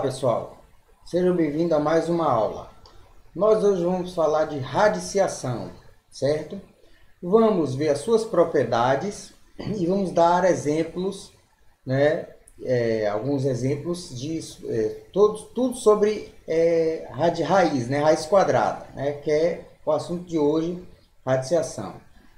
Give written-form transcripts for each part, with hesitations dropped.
pessoal, sejam bem-vindos a mais uma aula. Nós hoje vamos falar de radiciação, certo? Vamos ver as suas propriedades e vamos dar exemplos, né? Alguns exemplos de tudo sobre raiz, né? Raiz quadrada, né? Que é o assunto de hoje, radiciação.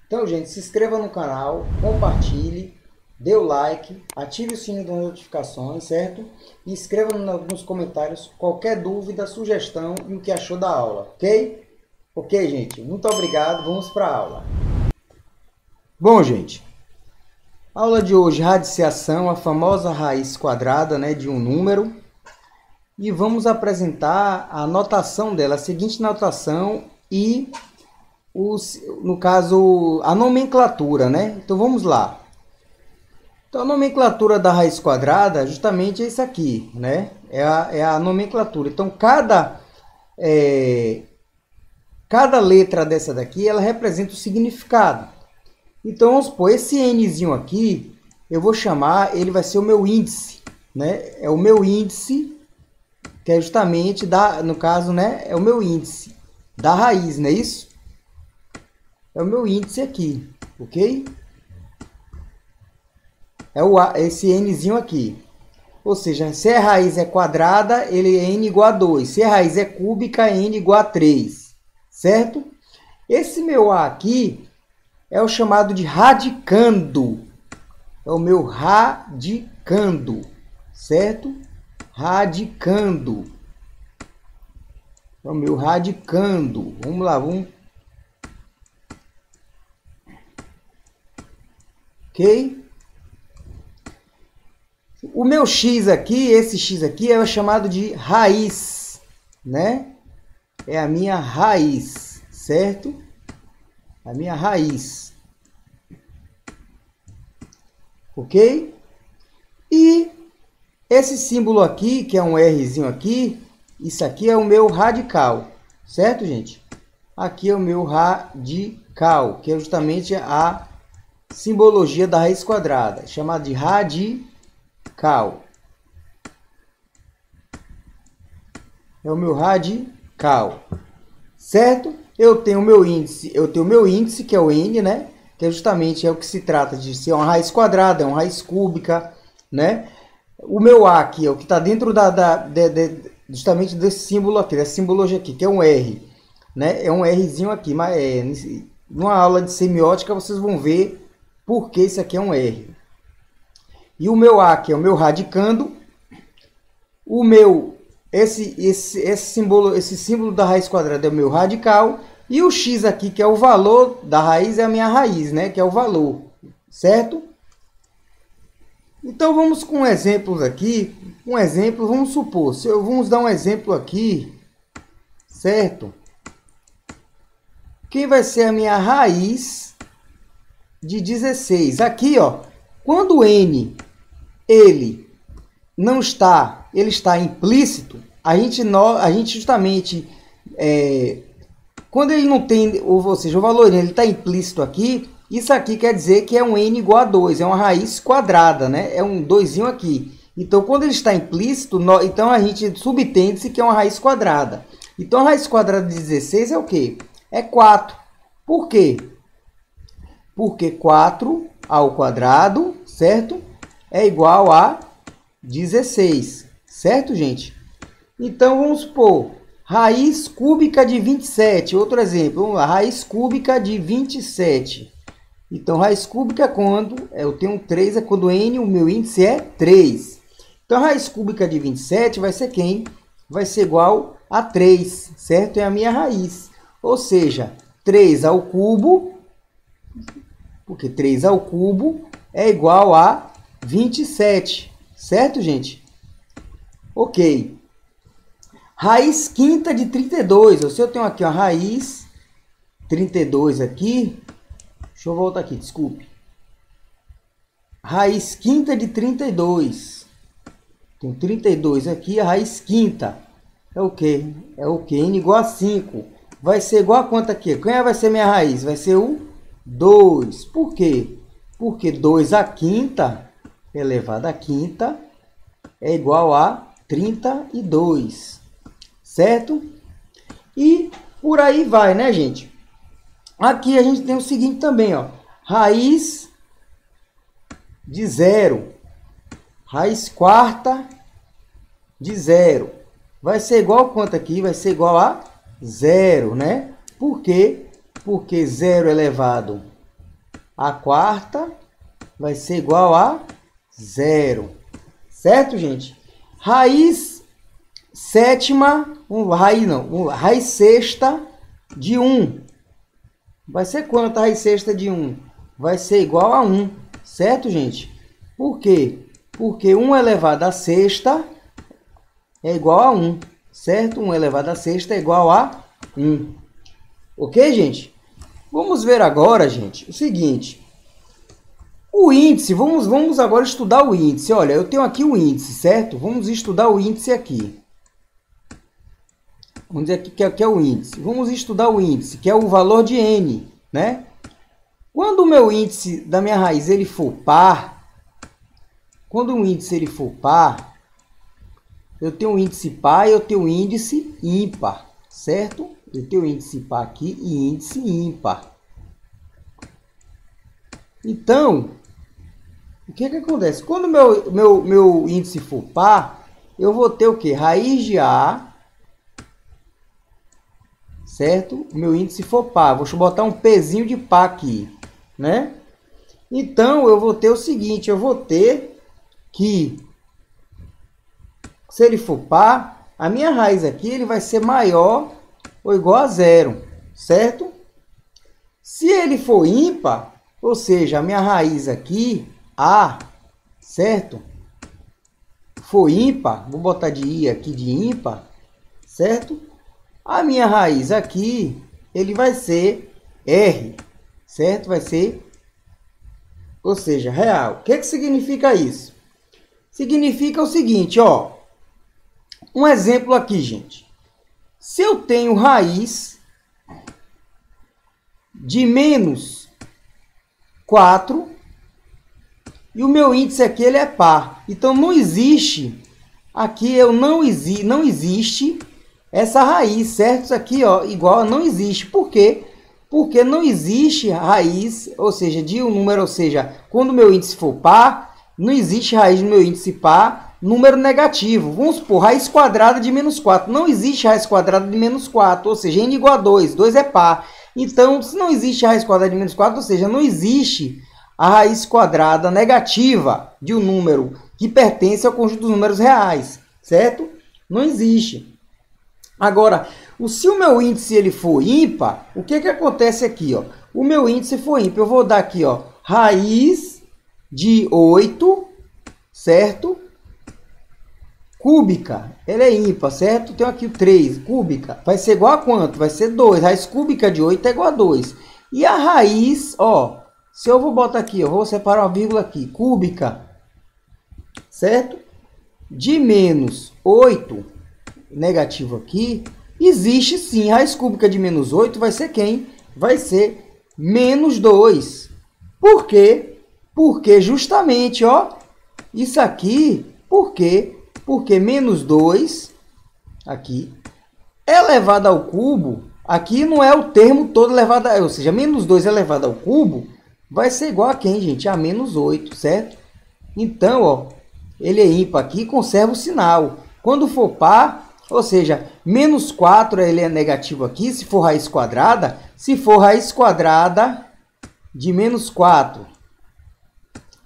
Então, gente, se inscreva no canal, compartilhe, dê o like, ative o sininho das notificações, certo? E escreva nos comentários qualquer dúvida, sugestão e o que achou da aula, ok? Ok, gente, muito obrigado, vamos para a aula. Bom, gente, a aula de hoje, radiciação, a famosa raiz quadrada, né, de um número. E vamos apresentar a notação dela, a seguinte notação e, no caso, a nomenclatura, né? Então, vamos lá. Então, a nomenclatura da raiz quadrada justamente é isso aqui, né? É a nomenclatura. Então, cada letra dessa daqui, ela representa o significado. Então, vamos supor, esse Nzinho aqui, eu vou chamar, ele vai ser o meu índice, né? É o meu índice, que é justamente, no caso, né? É o meu índice da raiz, não é isso? É o meu índice aqui, ok? Esse Nzinho aqui. Ou seja, se a raiz é quadrada, ele é N igual a 2. Se a raiz é cúbica, é N igual a 3. Certo? Esse meu A aqui é o chamado de radicando. É o meu radicando. Certo? Radicando. É o meu radicando. Vamos lá, vamos. Ok? O meu x aqui, esse x aqui, é o chamado de raiz, né? É a minha raiz, certo? A minha raiz. Ok? E esse símbolo aqui, que é um Rzinho aqui, isso aqui é o meu radical, certo, gente? Aqui é o meu radical, que é justamente a simbologia da raiz quadrada, chamada de radical. É o meu radical, certo? Eu tenho o meu índice, que é o N, né? Que é justamente o que se trata de ser uma raiz quadrada, é uma raiz cúbica, né? O meu A aqui é o que está dentro justamente desse símbolo aqui, dessa simbologia aqui, que é um R, né? É um Rzinho aqui, mas numa aula de semiótica vocês vão ver por que isso aqui é um R. E o meu A aqui é o meu radicando. O meu, esse símbolo da raiz quadrada é o meu radical. E o x aqui, que é o valor da raiz, é a minha raiz, né? Que é o valor, certo? Então, vamos com exemplos aqui. Um exemplo, vamos supor, vamos dar um exemplo aqui, certo? Quem vai ser a minha raiz de 16? Aqui, ó, quando o n ele não está, ele está implícito, a gente justamente, quando ele não tem, ou seja, o valor ele está implícito aqui, isso aqui quer dizer que é um n igual a 2, é uma raiz quadrada, né? É um 2zinho aqui. Então, quando ele está implícito, então a gente subentende-se que é uma raiz quadrada. Então, a raiz quadrada de 16 é o quê? É 4. Por quê? Porque 4 ao quadrado, certo? É igual a 16, certo, gente? Então, vamos supor, raiz cúbica de 27, outro exemplo, vamos lá, raiz cúbica de 27. Então, raiz cúbica quando eu tenho 3, é quando n, o meu índice é 3. Então, raiz cúbica de 27 vai ser quem? Vai ser igual a 3, certo? É a minha raiz. Ou seja, 3 ao cubo, porque 3 ao cubo é igual a 27, certo, gente? Ok. Raiz quinta de 32. Se eu tenho aqui a raiz 32 aqui, deixa eu voltar aqui, desculpe. Raiz quinta de 32. Tem 32 aqui, a raiz quinta. É o quê? É o quê? N igual a 5. Vai ser igual a quanto aqui? Quem vai ser minha raiz? Vai ser o 2. Por quê? Porque 2 à quinta elevado à quinta é igual a 32, certo? E por aí vai, né, gente? Aqui a gente tem o seguinte também, ó. Raiz de 0. Raiz quarta de 0. Vai ser igual a quanto aqui? Vai ser igual a 0, né? Por quê? Porque 0 elevado à quarta vai ser igual a 0. Certo, gente? Raiz sétima, raiz sexta de 1. Vai ser quanto a raiz sexta de 1? Vai ser igual a 1. Certo, gente? Por quê? Porque 1 elevado à sexta é igual a 1. Certo? 1 elevado à sexta é igual a 1. Ok, gente? Vamos ver agora, gente, o seguinte. O índice, vamos agora estudar o índice. Olha, eu tenho aqui o índice, certo? Vamos estudar o índice aqui. Vamos dizer aqui que é o índice. Vamos estudar o índice, que é o valor de n, né? Quando o meu índice da minha raiz ele for par, eu tenho um índice par e eu tenho um índice ímpar, certo? Eu tenho índice par aqui e índice ímpar. Então, o que acontece? Quando meu índice for par, eu vou ter o quê? Raiz de A, certo? Meu índice for par. Vou botar um pezinho de par aqui, né? Então, eu vou ter o seguinte, eu vou ter que, se ele for par, a minha raiz aqui ele vai ser maior ou igual a 0, certo? Se ele for ímpar, ou seja, a minha raiz aqui, A, certo? For ímpar, vou botar de I aqui de ímpar, certo? A minha raiz aqui, ele vai ser R, certo? Vai ser, ou seja, real. O que significa isso? Significa o seguinte, ó. Um exemplo aqui, gente. Se eu tenho raiz de menos 4 e o meu índice aqui ele é par. Então, não existe, aqui não existe essa raiz, certo? Isso aqui, ó, igual a não existe. Por quê? Porque não existe raiz, ou seja, de um número, ou seja, quando o meu índice for par, não existe raiz no meu índice par, número negativo. Vamos supor, raiz quadrada de menos 4. Não existe raiz quadrada de menos 4, ou seja, n igual a 2. 2 é par. Então, se não existe a raiz quadrada de menos 4, ou seja, não existe a raiz quadrada negativa de um número que pertence ao conjunto dos números reais, certo? Não existe. Agora, se o meu índice ele for ímpar, o que acontece aqui? Ó? O meu índice for ímpar, eu vou dar aqui, ó, raiz de 8, certo? Cúbica, ela é ímpar, certo? Tem aqui o 3, cúbica, vai ser igual a quanto? Vai ser 2, raiz cúbica de 8 é igual a 2. E a raiz, ó, se eu vou botar aqui, eu vou separar uma vírgula aqui, cúbica, certo? De menos 8, negativo aqui, existe sim, raiz cúbica de menos 8 vai ser quem? Vai ser menos 2. Por quê? Porque justamente, ó, isso aqui, por quê? Porque menos 2, aqui, elevado ao cubo, aqui não é o termo todo elevado a, ou seja, menos 2 elevado ao cubo, vai ser igual a quem, gente? A menos 8, certo? Então, ó, ele é ímpar aqui, conserva o sinal. Quando for par, ou seja, menos 4 ele é negativo aqui, se for raiz quadrada. Se for raiz quadrada de menos 4.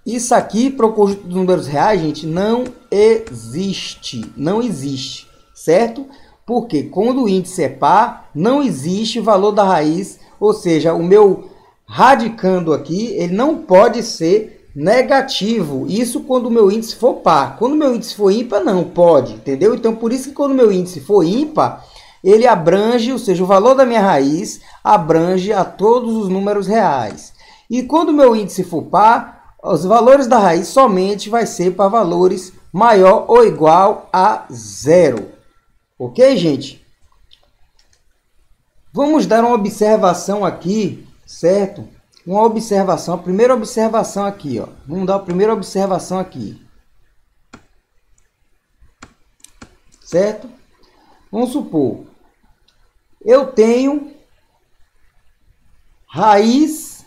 Isso aqui, para o conjunto dos números reais, gente, não existe. Não existe, certo? Porque quando o índice é par, não existe valor da raiz. Ou seja, o meu radicando aqui, ele não pode ser negativo. Isso quando o meu índice for par. Quando o meu índice for ímpar, não pode, entendeu? Então, por isso que quando o meu índice for ímpar, ele abrange, ou seja, o valor da minha raiz abrange a todos os números reais. E quando o meu índice for par, os valores da raiz somente vai ser para valores maior ou igual a 0. Ok, gente? Vamos dar uma observação aqui, certo? Uma observação, a primeira observação aqui, ó. Vamos dar a primeira observação aqui. certo? Vamos supor, eu tenho raiz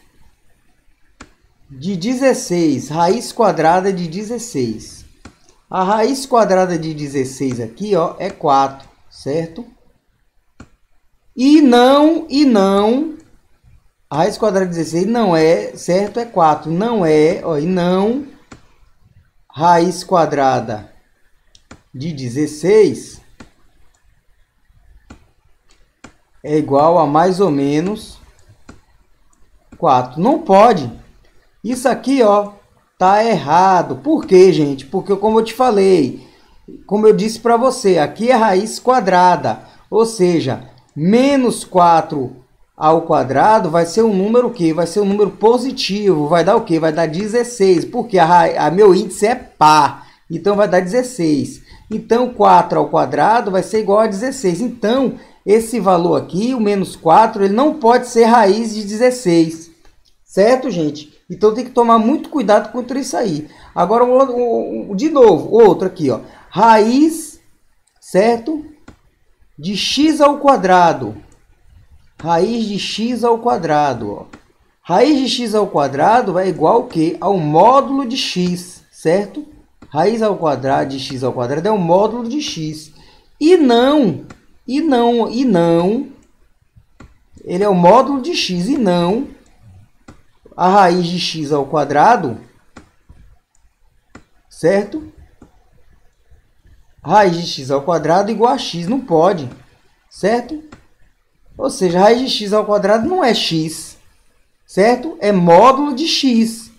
de 16, raiz quadrada de 16. A raiz quadrada de 16 aqui, ó, é 4, certo? E não, a raiz quadrada de 16 não é, certo? É 4, não é, ó, e não, raiz quadrada de 16 é igual a mais ou menos 4. Não pode. Isso aqui, ó, tá errado. Por quê, gente? Porque, como eu te falei, como eu disse para você, aqui é raiz quadrada. Ou seja, menos 4 ao quadrado vai ser um número o quê? Vai ser um número positivo. Vai dar o quê? Vai dar 16. Porque meu índice é par. Então, vai dar 16. Então, 4 ao quadrado vai ser igual a 16. Então, esse valor aqui, o menos 4, ele não pode ser raiz de 16. Certo, gente? Então, tem que tomar muito cuidado contra isso aí. Agora, de novo, outro aqui, ó. Raiz, certo? De x ao quadrado. Raiz de x ao quadrado, ó. Raiz de x ao quadrado é igual ao quê? Ao módulo de x, certo? Raiz ao quadrado de x ao quadrado é o módulo de x. E não, ele é o módulo de x e não a raiz de x ao quadrado, certo? Raiz de x ao quadrado igual a x, não pode, certo? Ou seja, raiz de x ao quadrado não é x, certo? É módulo de x,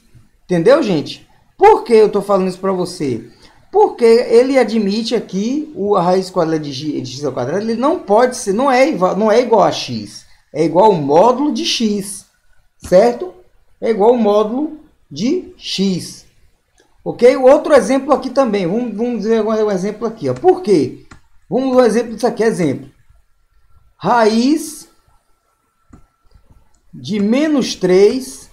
entendeu, gente? Por que eu estou falando isso para você? Porque ele admite aqui a raiz quadrada de x ao quadrado, ele não pode ser, não é igual a x, é igual ao módulo de x, certo? É igual ao módulo de x. Ok? O outro exemplo aqui também. Vamos dizer um exemplo aqui. Ó. Por quê? Vamos ver um exemplo disso aqui. Exemplo. Raiz de menos 3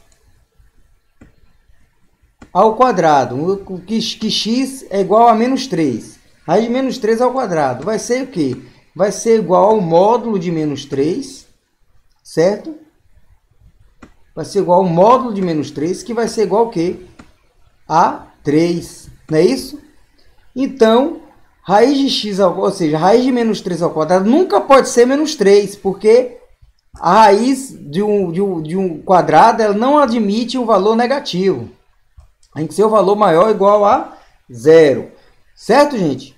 ao quadrado. Que x é igual a menos 3. Raiz de menos 3 ao quadrado. Vai ser o quê? Vai ser igual ao módulo de menos 3. Certo? Vai ser igual ao módulo de menos 3, que vai ser igual ao quê? A 3. Não é isso? Então, raiz de x, ou seja, raiz de menos 3 ao quadrado nunca pode ser menos 3, porque a raiz de um quadrado ela não admite um valor negativo. Tem que ser o valor maior ou igual a 0. Certo, gente?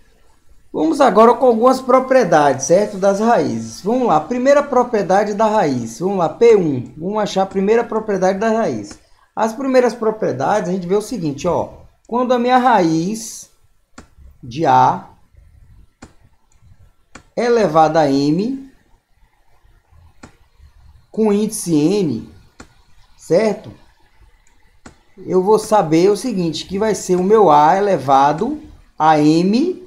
Vamos agora com algumas propriedades, certo? Das raízes. Vamos lá, primeira propriedade da raiz. Vamos lá, P1. Vamos achar a primeira propriedade da raiz. As primeiras propriedades, a gente vê o seguinte, ó. Quando a minha raiz de A é elevada a M com índice N, certo? Eu vou saber o seguinte, que vai ser o meu A elevado a M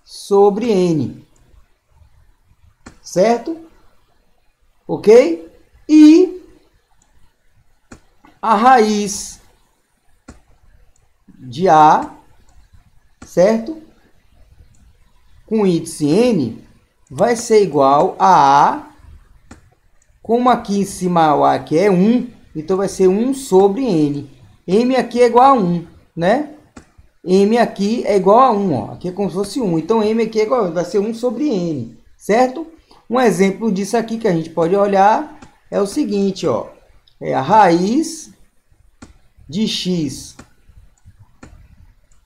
sobre N, certo? Ok? E a raiz de A, certo? Com índice N, vai ser igual a A, como aqui em cima o A aqui é 1, então vai ser 1 sobre N. M aqui é igual a 1, né? M aqui é igual a 1, ó. Aqui é como se fosse 1. Então, M aqui é igual a 1, vai ser 1 sobre N, certo? Um exemplo disso aqui que a gente pode olhar é o seguinte, ó. É a raiz de x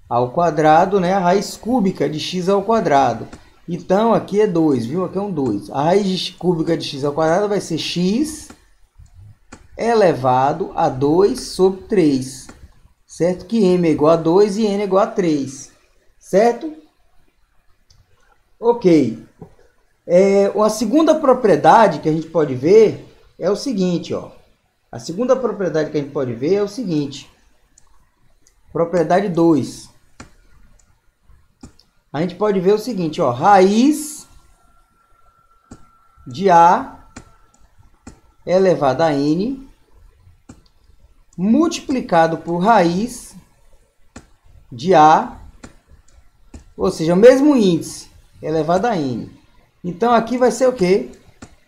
ao quadrado, né? A raiz cúbica de x ao quadrado. Então, aqui é 2, viu? Aqui é um 2. A raiz cúbica de x ao quadrado vai ser x elevado a 2 sobre 3. Certo? Que m é igual a 2 e n é igual a 3. Certo? Ok. A segunda propriedade que a gente pode ver é o seguinte, ó. A segunda propriedade que a gente pode ver é o seguinte. Propriedade 2. A gente pode ver o seguinte, ó. Raiz de A elevado a n multiplicado por raiz de A, Ou seja, o mesmo índice elevado a n. Então, aqui vai ser o quê?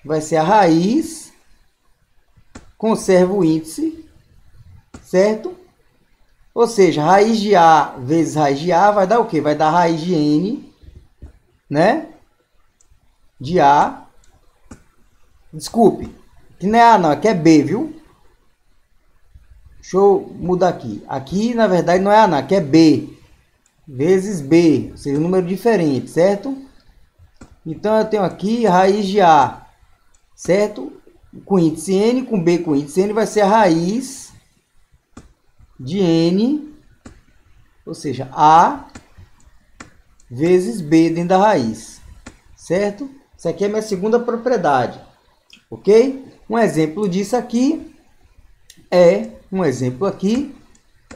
Vai ser a raiz, conserva o índice, certo? Ou seja, raiz de A vezes raiz de A vai dar o quê? Vai dar raiz de n, né? De A. Desculpe, que não é A não, aqui é B, viu? Deixa eu mudar aqui. Aqui, na verdade, não é A não, aqui é B. Vezes B, ou seja, um número diferente, certo? Então, eu tenho aqui raiz de A, certo? Com índice n, com B com índice n, vai ser a raiz de n, ou seja, A vezes B dentro da raiz, certo? Isso aqui é a minha segunda propriedade, ok? Um exemplo disso aqui é,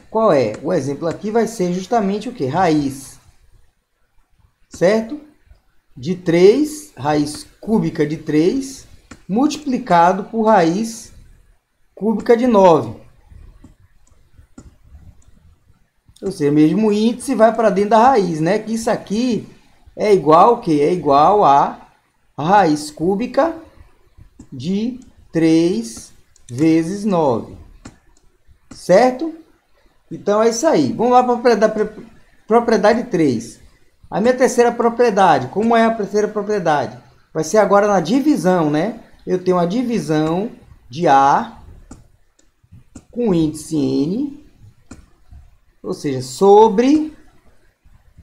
qual é? O exemplo aqui vai ser justamente o que? Raiz, certo? De 3, raiz cúbica de 3, multiplicado por raiz cúbica de 9. Ou seja, o mesmo índice vai para dentro da raiz, né? Que isso aqui é igual ao quê? É igual a raiz cúbica de 3 vezes 9. Certo? Então, é isso aí. Vamos lá para a propriedade 3. A minha terceira propriedade, como é a terceira propriedade? Vai ser agora na divisão, né? Eu tenho a divisão de A com índice n, ou seja, sobre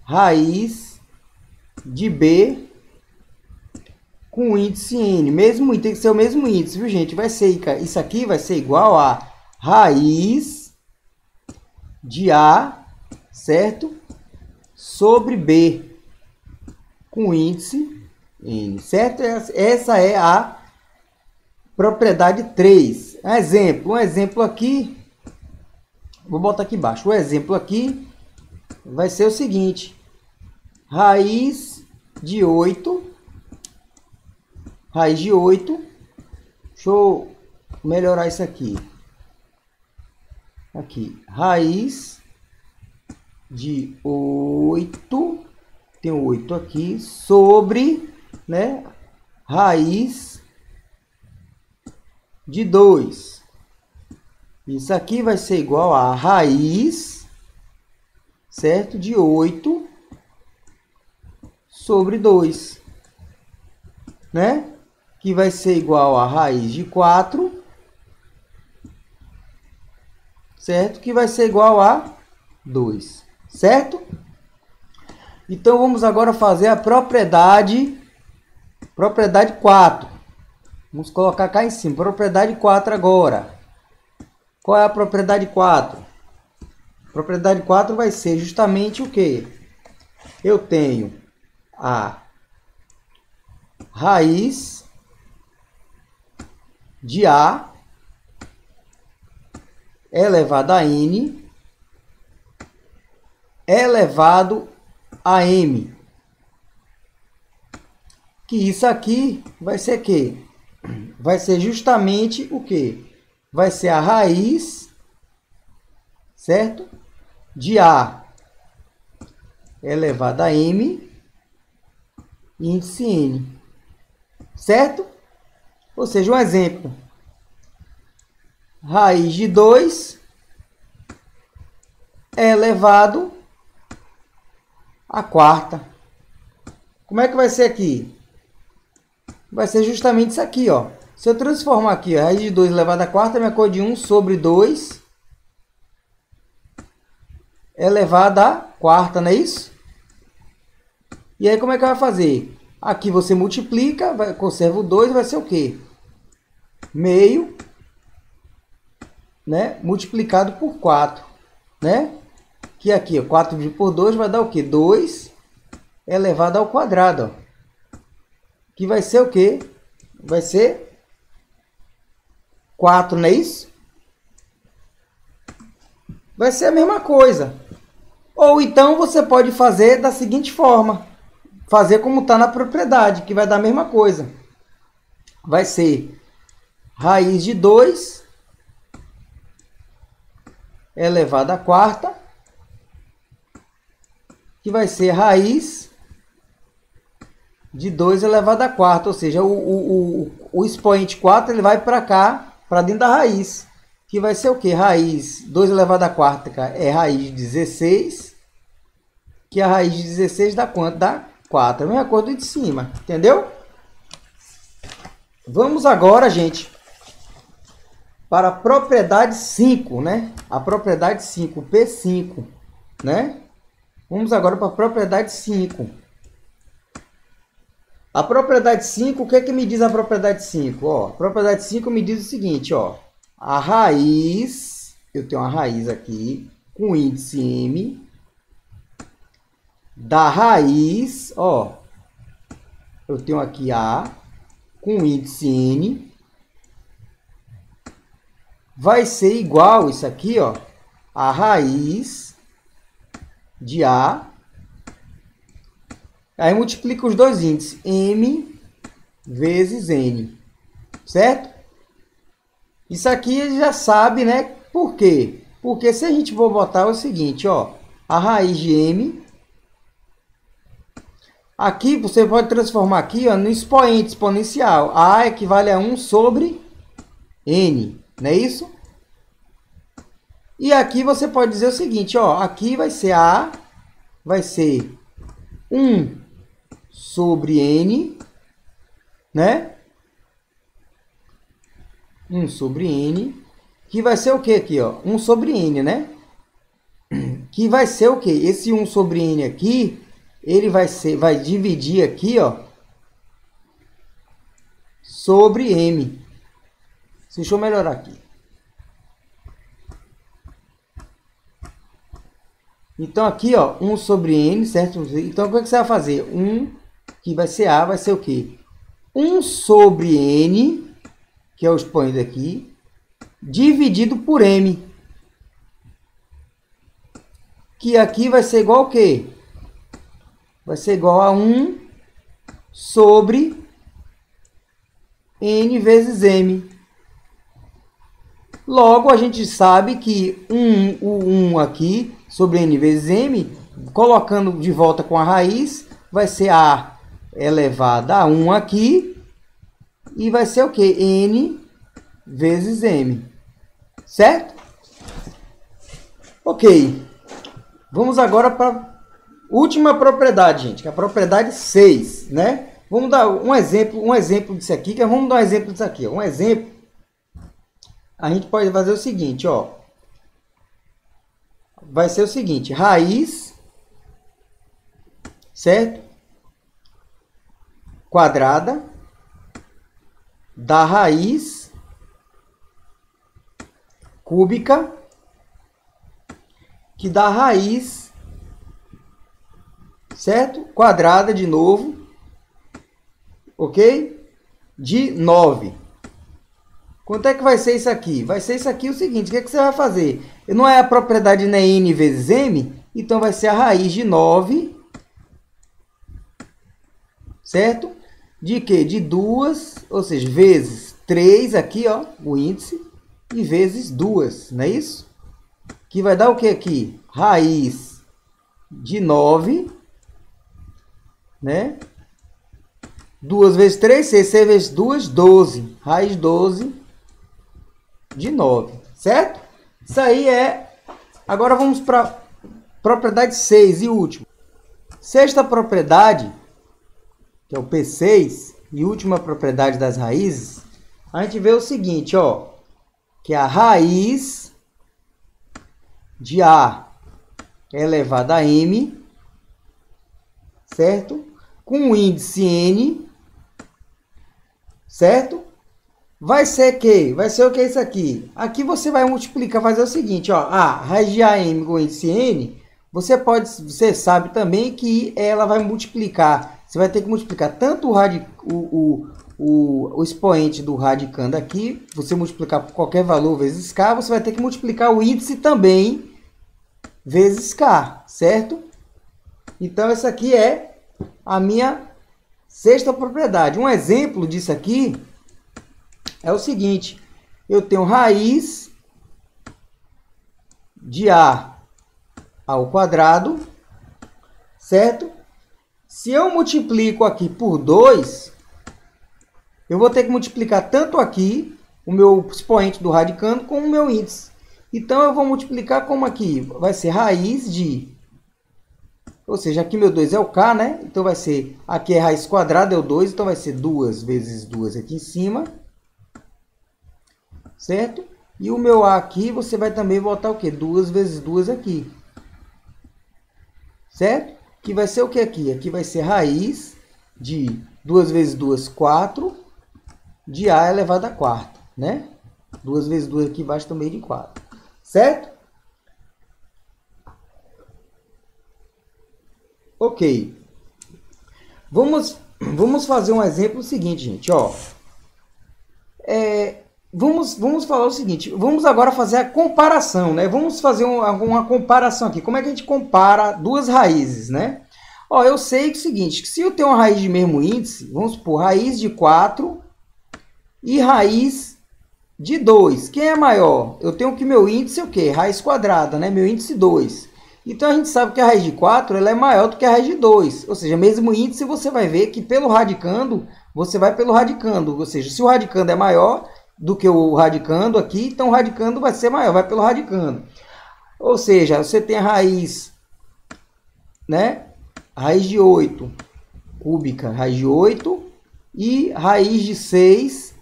raiz de B com índice n. Mesmo, tem que ser o mesmo índice, viu, gente? Vai ser, isso aqui vai ser igual a raiz de A, certo? Sobre B com índice n, certo? Essa é a propriedade 3. Um exemplo aqui, vou botar aqui embaixo. O exemplo aqui vai ser o seguinte: raiz de 8, deixa eu melhorar isso aqui. Aqui, raiz de 8, tem 8 aqui, sobre, né, raiz de 2. Isso aqui vai ser igual a raiz, certo, de 8 sobre 2, né? Que vai ser igual a raiz de 4, certo? Que vai ser igual a 2, certo? Então, vamos agora fazer a propriedade 4. Vamos colocar cá em cima, propriedade 4 agora. Qual é a propriedade 4? A propriedade 4 vai ser justamente o quê? Eu tenho a raiz de A elevado a n elevado a m. Que isso aqui vai ser quê? Vai ser justamente o quê? Vai ser a raiz, certo? De A elevado a m índice n. Certo? Ou seja, um exemplo. Raiz de 2 elevado a quarta. Como é que vai ser aqui? Vai ser justamente isso aqui, ó. Se eu transformar aqui, a raiz de 2 elevado a quarta, minha cor de 1 sobre 2 elevado a quarta, não é isso? E aí, como é que vai fazer? Aqui você multiplica, conserva o 2, vai ser o quê? Meio, né? Multiplicado por 4, né? Que aqui, ó, 4 dividido por 2 vai dar o quê? 2 elevado ao quadrado, ó. Que vai ser o quê? Vai ser 4, não é isso? Vai ser a mesma coisa. Ou então você pode fazer da seguinte forma. Fazer como está na propriedade, que vai dar a mesma coisa. Vai ser raiz de 2 elevado à quarta que vai ser raiz de 2 elevado a quarta, ou seja, o expoente 4 ele vai para cá, para dentro da raiz, que vai ser o que? Raiz 2 elevado a quarta é raiz de 16, que a raiz de 16 dá quanto? Dá 4, a mesma coisa do de cima, entendeu? Vamos agora, gente, para a propriedade 5, né? A propriedade 5, P5, né? Vamos agora para a propriedade 5. A propriedade 5, o que é que me diz a propriedade 5? Ó, a propriedade 5 me diz o seguinte, ó. A raiz, eu tenho uma raiz aqui, com índice M, da raiz, ó, eu tenho aqui A, com índice N, vai ser igual, isso aqui, ó, a raiz de A. Aí multiplica os dois índices, M vezes N, certo? Isso aqui ele já sabe, né? Por quê? Porque se a gente for botar o seguinte, ó, a raiz de M, aqui você pode transformar aqui, ó, no expoente exponencial. A equivale a 1 sobre N, não é isso? E aqui você pode dizer o seguinte, ó, aqui vai ser A, vai ser 1 sobre N, né? 1 sobre N, que vai ser o que aqui, ó? 1 sobre N, né? Que vai ser o que? Esse 1 sobre N aqui, ele vai dividir aqui, ó, sobre M. Deixa eu melhorar aqui. Então, aqui, ó, 1 sobre N, certo? Então, o que você vai fazer? 1, que vai ser A, vai ser o quê? 1 sobre N, que é o expoente aqui, dividido por M. Que aqui vai ser igual ao quê? Vai ser igual a 1 sobre N vezes M. Logo, a gente sabe que o 1 aqui sobre N vezes M, colocando de volta com a raiz, vai ser A elevado a 1 aqui, e vai ser o que? N vezes M, certo? Ok, vamos agora para a última propriedade, gente, que é a propriedade 6, né? Vamos dar um exemplo disso aqui, vamos dar um exemplo disso aqui, ó. Um exemplo, a gente pode fazer o seguinte, ó. Vai ser o seguinte, raiz, certo? Quadrada da raiz cúbica, que dá raiz, certo? Quadrada de novo, ok? De 9. Quanto é que vai ser isso aqui? Vai ser isso aqui o seguinte, o que é que você vai fazer? Não é a propriedade, né, N vezes M, então vai ser a raiz de 9, certo? De quê? De 2, ou seja, vezes 3 aqui, ó, o índice, e vezes 2, não é isso? Que vai dar o que aqui? Raiz de 9, né? 2 vezes 3, 6 vezes 2, 12. Raiz 12 de 9, certo? Isso aí é... Agora vamos para a propriedade 6 e última. Sexta propriedade, que é o P6, e última propriedade das raízes, a gente vê o seguinte, ó, que a raiz de A elevado a M, certo? Com o índice N, certo? Vai ser que? Vai ser o que isso aqui? Aqui você vai multiplicar, fazer o seguinte, ó, a raiz de AM com índice N, você sabe também que ela vai multiplicar, você vai ter que multiplicar tanto o expoente do radicando aqui, você multiplicar por qualquer valor vezes K, você vai ter que multiplicar o índice também vezes K, certo? Então, essa aqui é a minha sexta propriedade. Um exemplo disso aqui é o seguinte, eu tenho raiz de A ao quadrado, certo? Se eu multiplico aqui por 2, eu vou ter que multiplicar tanto aqui, o meu expoente do radicando, com o meu índice. Então, eu vou multiplicar como aqui? Vai ser raiz de... Ou seja, aqui meu 2 é o K, né? Então, vai ser... Aqui é raiz quadrada, é o 2. Então, vai ser 2 vezes 2 aqui em cima. Certo? E o meu A aqui, você vai também botar o quê? 2 vezes 2 aqui. Certo? Que vai ser o que aqui? Aqui vai ser raiz de 2 vezes 2, 4, de A elevado a quarta, né? 2 vezes 2 aqui embaixo também de 4. Certo? Ok. Vamos fazer um exemplo seguinte, gente. Ó. Vamos falar o seguinte. Vamos agora fazer a comparação, né? Vamos fazer uma comparação aqui. Como é que a gente compara duas raízes, né? Ó, eu sei que é o seguinte, que se eu tenho uma raiz de mesmo índice, vamos supor, raiz de 4 e raiz de 2. Quem é maior? Eu tenho que meu índice é o quê? Raiz quadrada, né? Meu índice 2. Então, a gente sabe que a raiz de 4 ela é maior do que a raiz de 2. Ou seja, mesmo índice, você vai ver que pelo radicando, você vai pelo radicando. Ou seja, se o radicando é maior do que o radicando aqui, então o radicando vai ser maior, vai pelo radicando. Ou seja, você tem a raiz, né? Raiz de 8 cúbica, raiz de 8, e raiz de 6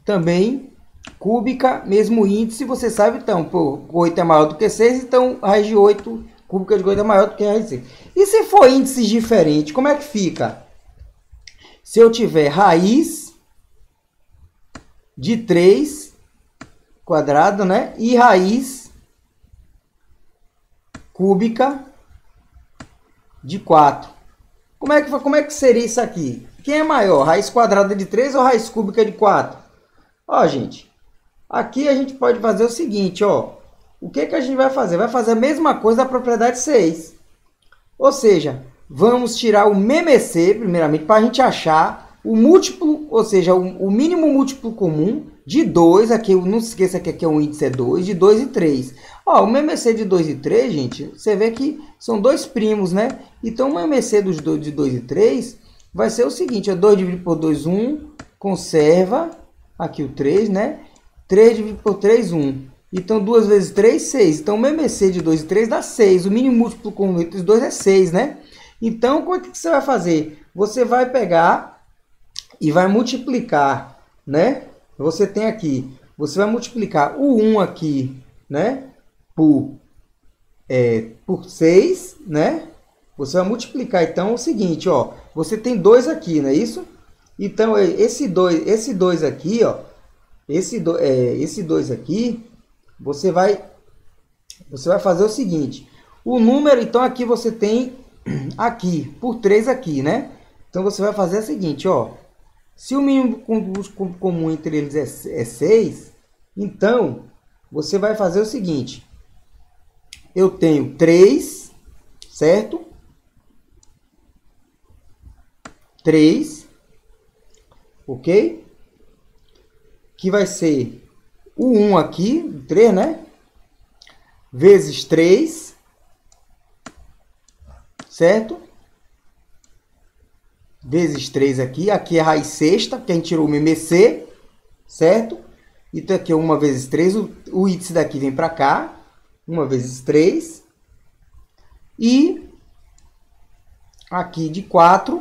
também cúbica, mesmo índice, você sabe, então, pô, 8 é maior do que 6, então raiz de 8 cúbica de 8 é maior do que a raiz de 6. E se for índices diferentes, como é que fica? Se eu tiver raiz de 3 quadrado, né? E raiz cúbica de 4. Como é que seria isso aqui? Quem é maior, raiz quadrada de 3 ou raiz cúbica de 4? Ó, gente, aqui a gente pode fazer o seguinte, ó. O que a gente vai fazer? Vai fazer a mesma coisa da propriedade 6. Ou seja, vamos tirar o MMC, primeiramente, para a gente achar o múltiplo, ou seja, o mínimo múltiplo comum de 2, aqui, não se esqueça que aqui é um índice, é 2, de 2 e 3. Ó, o MMC de 2 e 3, gente, você vê que são dois primos, né? Então, o MMC de 2 e 3 vai ser o seguinte, é 2 dividido por 2, 1, conserva, aqui o 3, né? 3 dividido por 3, 1. Então, 2 vezes 3, 6. Então, o MMC de 2 e 3 dá 6. O mínimo múltiplo comum entre os dois é 6, né? Então, como é que você vai fazer? Você vai pegar e vai multiplicar, né? Você tem aqui, você vai multiplicar o 1 aqui, né? Por 6, né? Você vai multiplicar, então, o seguinte, ó. Você tem 2 aqui, não é isso? Então, esse 2 aqui, ó. Esse 2 aqui, você vai fazer o seguinte. O número, então, aqui você tem aqui, por 3 aqui, né? Então, você vai fazer o seguinte, ó. Se o mínimo comum entre eles é 6, então, você vai fazer o seguinte. Eu tenho 3, certo? 3, ok? Que vai ser o 1 aqui, 3, né? Vezes 3, certo? Vezes 3 aqui. Aqui é a raiz sexta, porque a gente tirou o MMC, certo? Então, aqui é 1 vezes 3. O índice daqui vem para cá. 1 vezes 3. E aqui de 4,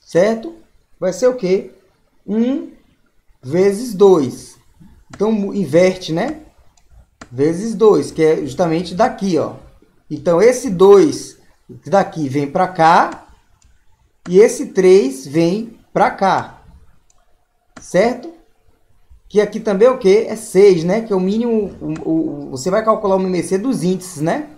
certo? Vai ser o quê? 1 vezes 2. Então, inverte, né? Vezes 2, que é justamente daqui, ó. Então, esse 2 daqui vem para cá. E esse 3 vem para cá. Certo? Que aqui também é o quê? É 6, né? Que é o mínimo... você vai calcular o MMC dos índices, né?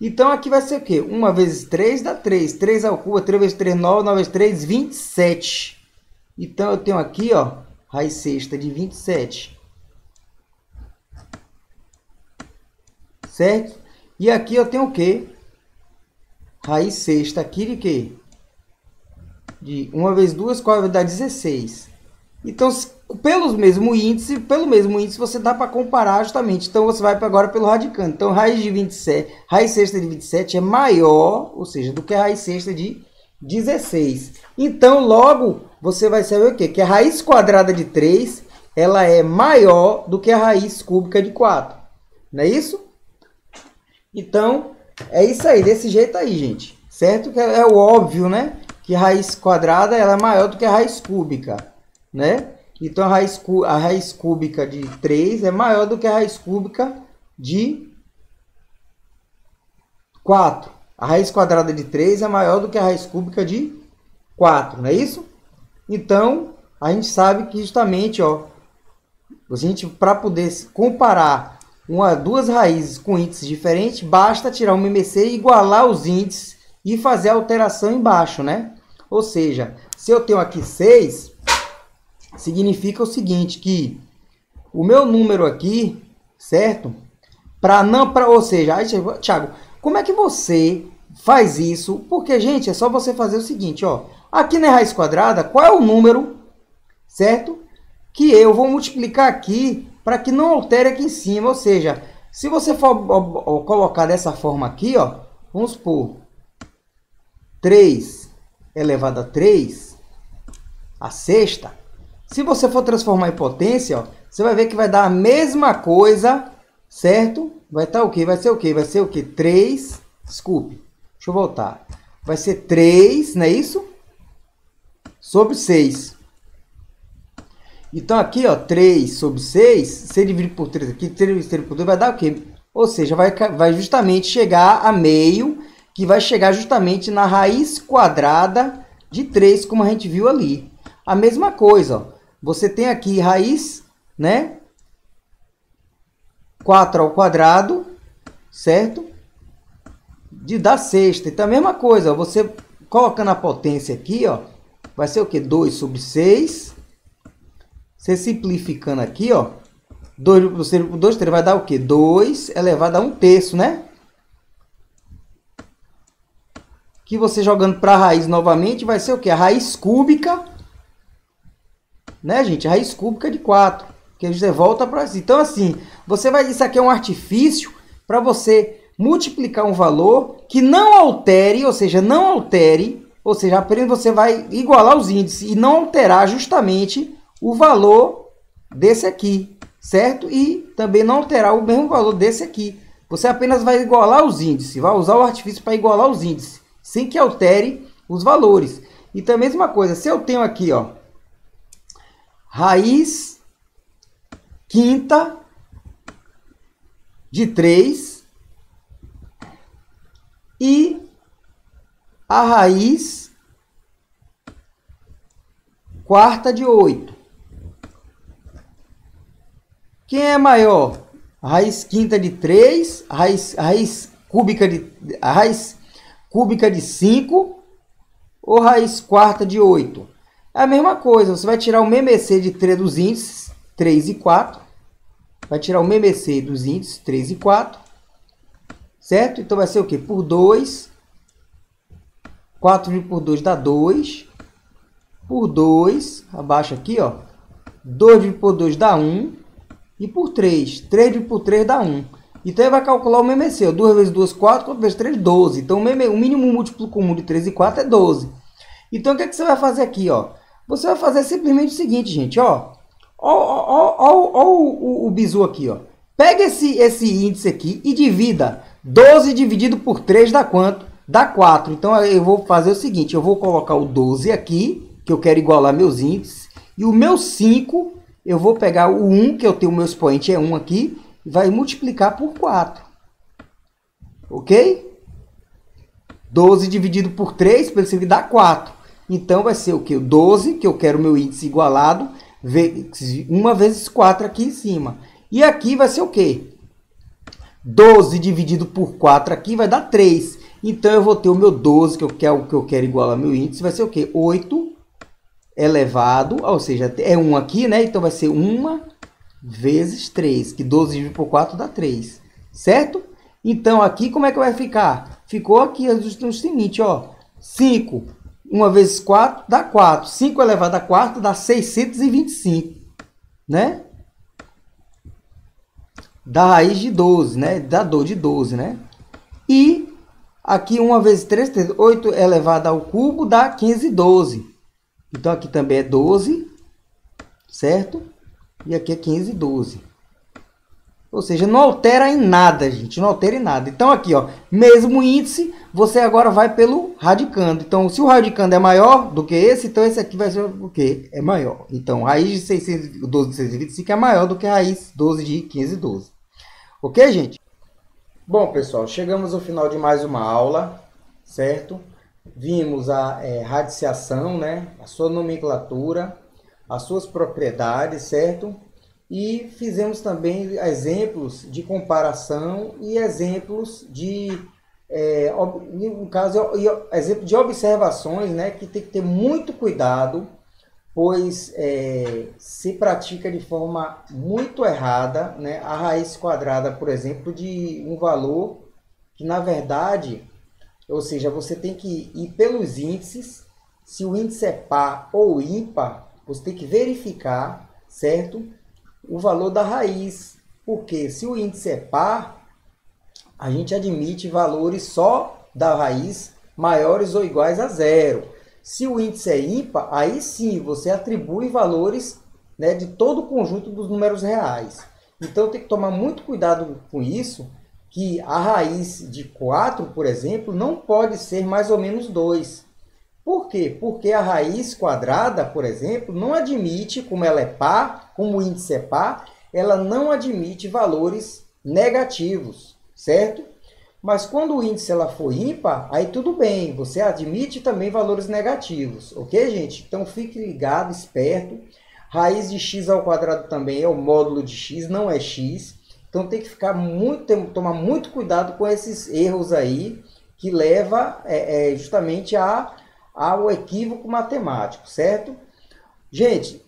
Então, aqui vai ser o quê? 1 vezes 3 dá 3. 3 ao cubo, 3 vezes 3, 9. 9 vezes 3, 27. Então, eu tenho aqui, ó, raiz sexta de 27. Certo? E aqui eu tenho o quê? Raiz sexta aqui de quê? De 1 vezes 2, qual vai dar 16. Então, pelo mesmo índice você dá para comparar justamente. Então você vai agora pelo radicando. Então raiz de 27, raiz sexta de 27 é maior, ou seja, do que a raiz sexta de 16. Então logo você vai saber o quê? Que a raiz quadrada de 3, ela é maior do que a raiz cúbica de 4. Não é isso? Então é isso aí, desse jeito aí, gente. Certo? Que é o óbvio, né? Que a raiz quadrada ela é maior do que a raiz cúbica, né? Então, a raiz cúbica de 3 é maior do que a raiz cúbica de 4. A raiz quadrada de 3 é maior do que a raiz cúbica de 4, não é isso? Então, a gente sabe que justamente, ó, para poder comparar duas raízes com índices diferentes, basta tirar o MMC e igualar os índices e fazer a alteração embaixo, né? Ou seja, se eu tenho aqui 6... significa o seguinte, que o meu número aqui, certo? Ou seja, aí, Thiago, como é que você faz isso? Porque, gente, é só você fazer o seguinte, ó. Aqui na raiz quadrada, qual é o número, certo? Que eu vou multiplicar aqui para que não altere aqui em cima. Ou seja, se você for colocar dessa forma aqui, ó, vamos supor, 3 elevado a 3, a sexta. Se você for transformar em potência, ó, você vai ver que vai dar a mesma coisa, certo? Vai estar o quê? Vai ser o quê? Vai ser o quê? 3, desculpe, deixa eu voltar. Vai ser 3, não é isso? Sobre 6. Então aqui, ó, 3 sobre 6, se dividir por 3 aqui, 3 por 2 vai dar o quê? Ou seja, vai justamente chegar a meio, que vai chegar justamente na raiz quadrada de 3, como a gente viu ali. A mesma coisa, ó. Você tem aqui raiz, né? 4 ao quadrado, certo? Da sexta. Então, a mesma coisa, ó, você colocando a potência aqui, ó, vai ser o quê? 2 sobre 6. Você simplificando aqui, ó, 2 por 2, 3, vai dar o quê? 2 elevado a 1/3, né? Que você jogando para a raiz novamente, vai ser o quê? A raiz cúbica, né, gente? A raiz cúbica de 4. Que você volta para assim. Então, assim, isso aqui é um artifício para você multiplicar um valor que não altere, ou seja, apenas você vai igualar os índices e não alterar justamente o valor desse aqui, certo? E também não alterar o mesmo valor desse aqui. Você apenas vai igualar os índices, vai usar o artifício para igualar os índices, sem que altere os valores. Então, a mesma coisa, se eu tenho aqui, ó, raiz quinta de 3 e a raiz quarta de 8. Quem é maior? A raiz quinta de 3, a raiz cúbica de 5 ou raiz quarta de 8? É a mesma coisa, você vai tirar o MMC de 3 dos índices, 3 e 4. Vai tirar o MMC dos índices, 3 e 4. Certo? Então vai ser o quê? Por 2. 4 por 2 dá 2. Por 2, abaixo aqui, ó. 2 por 2 dá 1. E por 3. 3 por 3 dá 1. Então ele vai calcular o MMC. Ó. 2 vezes 2, 4. 4 vezes 3, 12. Então o mínimo múltiplo comum de 3 e 4 é 12. Então o que, é que você vai fazer aqui, ó? Você vai fazer simplesmente o seguinte, gente, ó. Ó o bizu aqui, ó. Pega esse índice aqui e divida. 12 dividido por 3 dá quanto? Dá 4. Então eu vou fazer o seguinte, eu vou colocar o 12 aqui, que eu quero igualar meus índices. E o meu 5, eu vou pegar o 1, que eu tenho o meu expoente é 1 aqui, e vai multiplicar por 4. Ok? 12 dividido por 3, para ele dá 4. Então vai ser o que? O 12, que eu quero o meu índice igualado, 1 vezes 4 aqui em cima. E aqui vai ser o quê? 12 dividido por 4 aqui vai dar 3. Então eu vou ter o meu 12, que eu quero igualar meu índice, vai ser o quê? 8 elevado, ou seja, é 1 aqui, né? Então vai ser 1 vezes 3, que 12 dividido por 4 dá 3. Certo? Então aqui como é que vai ficar? Ficou aqui o seguinte, ó. 5 1 vezes 4 dá 4. 5 elevado a 4 dá 625. né? Da raiz de 12, né? Dador de 12, né? E aqui 1 vezes 3, 8 elevado ao cubo dá 1512. Então aqui também é 12, certo? E aqui é 1512. Ou seja, não altera em nada, gente. Não altera em nada. Então aqui, ó, mesmo índice, você agora vai pelo radicando. Então, se o radicando é maior do que esse, então esse aqui vai ser o quê? É maior. Então, raiz de 612 de 625 é maior do que a raiz 12 de 1512. Ok, gente? Bom, pessoal, chegamos ao final de mais uma aula, certo? Vimos a radiciação, né? A sua nomenclatura, as suas propriedades, certo? E fizemos também exemplos de comparação e exemplos de, no caso, exemplo de observações, né, que tem que ter muito cuidado, pois se pratica de forma muito errada, né, a raiz quadrada, por exemplo, de um valor que, na verdade, ou seja, você tem que ir pelos índices, se o índice é par ou ímpar, você tem que verificar, certo? O valor da raiz, porque se o índice é par, a gente admite valores só da raiz maiores ou iguais a zero. Se o índice é ímpar, aí sim você atribui valores, né, de todo o conjunto dos números reais. Então tem que tomar muito cuidado com isso, que a raiz de 4, por exemplo, não pode ser mais ou menos 2. Por quê? Porque a raiz quadrada, por exemplo, não admite, como ela é par, como o índice é par, ela não admite valores negativos, certo? Mas quando o índice ela for ímpar, aí tudo bem, você admite também valores negativos, ok, gente? Então fique ligado, esperto. Raiz de x ao quadrado também é o módulo de x, não é x. Então tem que ficar tomar muito cuidado com esses erros aí, que leva justamente ao equívoco matemático, certo? Gente,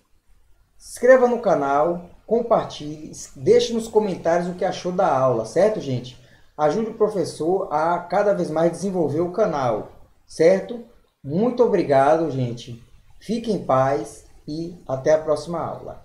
se inscreva no canal, compartilhe, deixe nos comentários o que achou da aula, certo, gente? Ajude o professor a cada vez mais desenvolver o canal, certo? Muito obrigado, gente. Fiquem em paz e até a próxima aula.